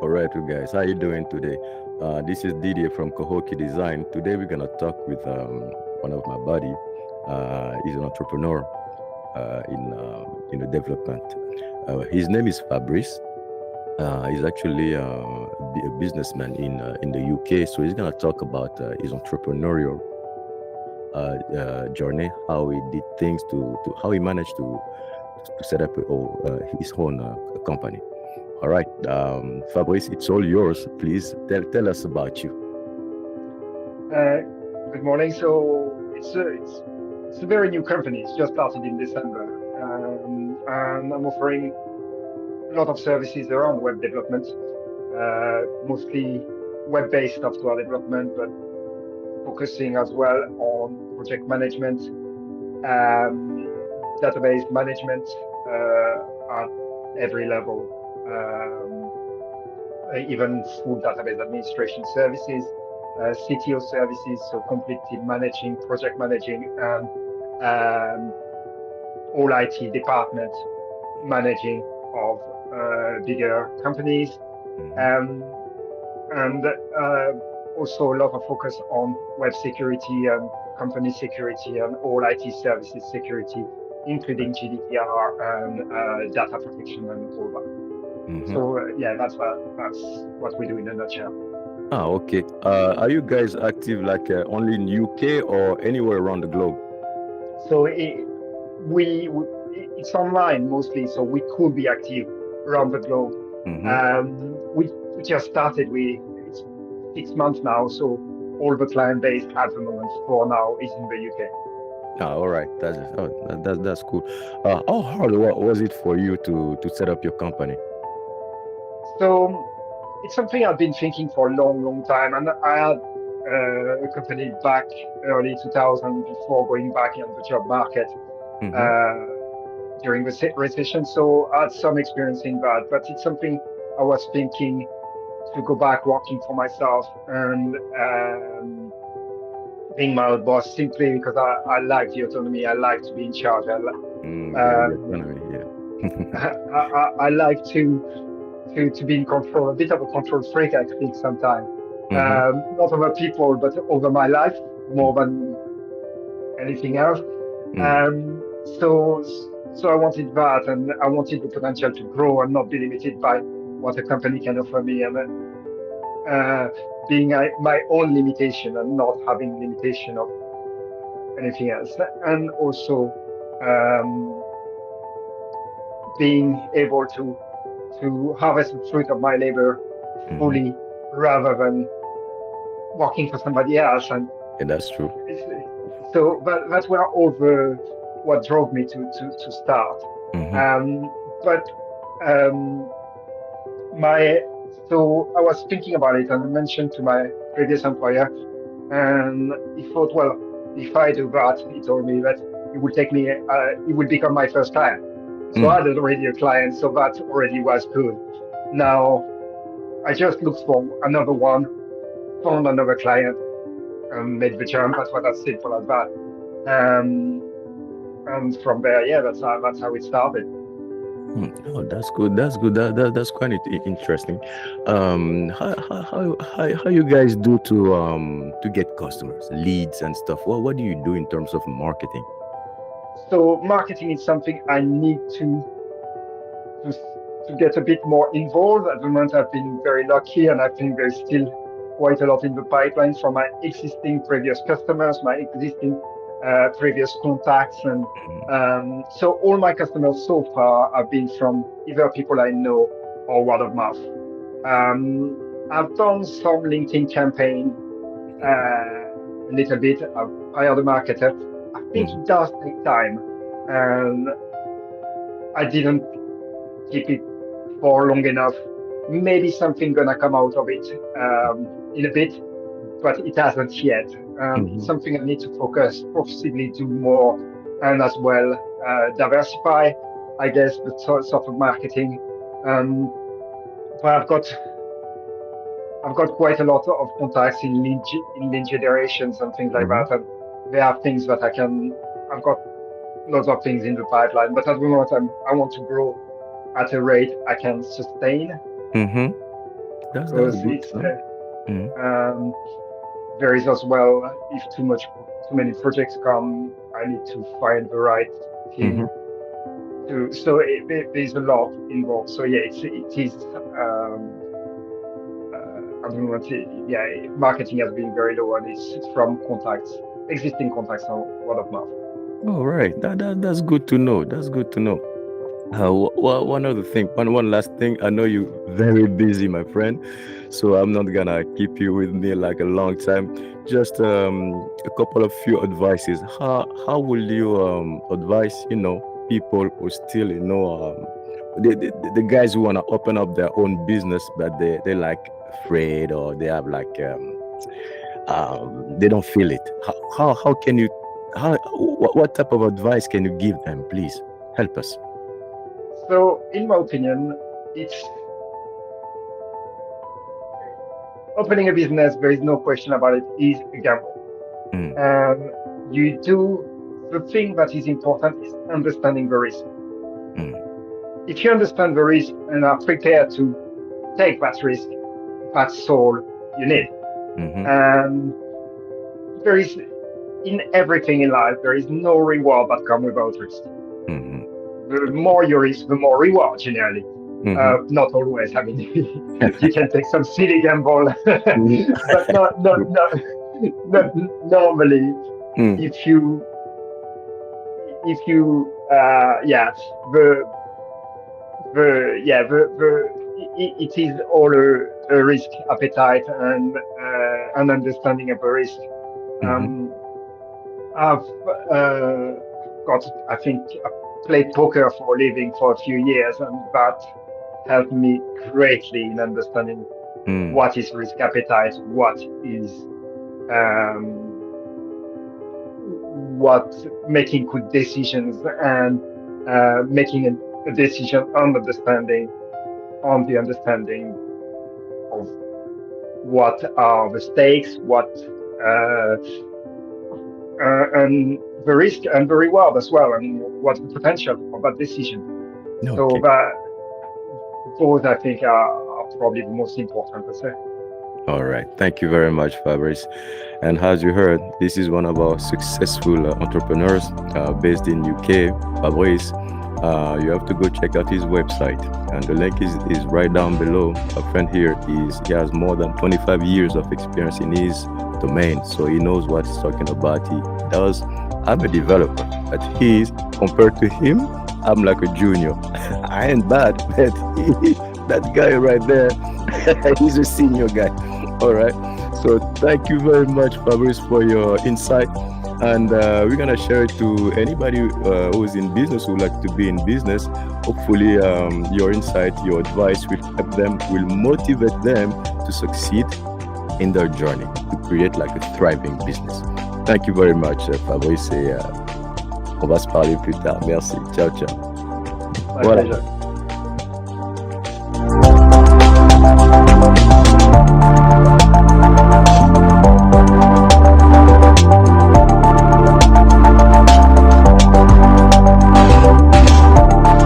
All right, you guys, how you doing today? This is Didier from Kohoki Design. Today we're gonna talk with one of my buddy. He's an entrepreneur in the development. His name is Fabrice. He's actually a businessman in the UK. So he's gonna talk about his entrepreneurial journey, how he did things to how he managed to set up his own company. All right, Fabrice, it's all yours. Please tell us about you. Uh, Good morning. So it's a very new company. It's just started in December, and I'm offering a lot of services around web development, mostly web-based software development, but focusing as well on project management, um, database management at every level, even full database administration services, CTO services, so completely managing, project managing, and all IT department managing of bigger companies, um, and also a lot of focus on web security and company security and all IT services security, including GDPR and data protection and all that. Mm-hmm. So yeah, that's what we do in a nutshell. Okay. Are you guys active like only in UK or anywhere around the globe? So it's online mostly, so we could be active around the globe. Mm-hmm. We just started. It's 6 months now, so all the client base at the moment for now is in the UK. All right. That's cool. How hard was it for you to set up your company? So it's something I've been thinking for a long, long time, and I had a company back early 2000 before going back in the job market Mm-hmm. uh, during the recession. So I had some experience in that, but it's something I was thinking to go back working for myself and being my own boss simply because I like the autonomy. I like to be in charge. Yeah, the Um, economy. Yeah. I like to be in control, a bit of a control freak, I think sometimes. Mm-hmm. Not over people, but over my life more than anything else. Mm. So so I wanted that, and I wanted the potential to grow and not be limited by what a company can offer me, and uh, being my own limitation and not having limitation of anything else, and also um, being able to harvest the fruit of my labor Mm-hmm. fully rather than working for somebody else. And Yeah, that's true. so that's where all the what drove me to start. Mm-hmm. But um, my so I was thinking about it and I mentioned to my previous employer, and he thought, well, if I do that, he told me that it would take me, it would become my first client. So I Mm. had already a client, so that already was good. Now I just looked for another one, found another client, and made the jump. That's what as simple as that. Um, and from there, yeah, that's how it started. Oh, that's good. That's good. That's quite interesting. How you guys do to get customers, leads and stuff? What do you do in terms of marketing? So marketing is something I need to to get a bit more involved. At the moment, I've been very lucky, and I think there's still quite a lot in the pipeline from my existing previous customers, my existing previous contacts, and so all my customers so far have been from either people I know or word of mouth. I've done some LinkedIn campaign a little bit. I've hired a marketer. I think Mm-hmm. it does take time, and I didn't keep it for long enough. Maybe something gonna come out of it in a bit, but it hasn't yet. It's Mm-hmm. something I need to focus, possibly do more, and as well diversify, I guess, the sort of marketing. Um, but I've got quite a lot of contacts in lead generations and things like Mm-hmm. that, and there are things that I can. I've got lots of things in the pipeline, but at the moment I want to grow at a rate I can sustain. Mm-hmm. That's because good it's to know. Mhm. there is as well, if too many projects come, I need to find the right Mhm. team to. So there's a lot involved. So yeah, it is. I don't want to. Yeah, marketing has been very low, and it's from contacts, existing contacts, and word of mouth. All right. That's good to know. That's good to know. One other thing, one last thing. I know you're very busy, my friend, so I'm not gonna keep you with me like a long time. Just a couple of few advices. How will you advise people who still the guys who wanna open up their own business but they like afraid, or they have like they don't feel it. How can you what type of advice can you give them? Please help us. So, in my opinion, it's opening a business. There is no question about it. Is a gamble. Mm. You do the thing that is important is understanding the risk. Mm. If you understand the risk and are prepared to take that risk, that's all you need. Mhm. And there is, in everything in life, there is no reward that comes without risk. Mhm. The more you risk, the more reward generally. Mhm. Not always. I mean, you can take some silly gamble, Mhm. but not normally. Mm. If you yeah, it is all a risk appetite and an understanding of the risk. Mhm. I've got, I think, I played poker for a living for a few years, and that helped me greatly in understanding Mm. what is risk appetite, what making good decisions, and making a decision on the understanding of what are the stakes, and the risk and the reward as well, and what's the potential of that decision. So Okay. those I think are probably the most important, I say. All right. Thank you very much, Fabrice. And as you heard, this is one of our successful entrepreneurs based in UK, Fabrice. You have to go check out his website, and the link is right down below. A friend here he has more than 25 years of experience in his domain, so he knows what he's talking about. He does. I'm a developer, but compared to him, I'm like a junior. I ain't bad, but that guy right there, he's a senior guy. All right. So thank you very much, Fabrice, for your insight. And we're going to share it to anybody who's in business, who would like to be in business. Hopefully, your insight, your advice will help them, will motivate them to succeed in their journey, to create like a thriving business. Thank you very much, Fabrice. Et, on va se parler plus tard. Merci. Ciao, ciao. My Voilà. pleasure.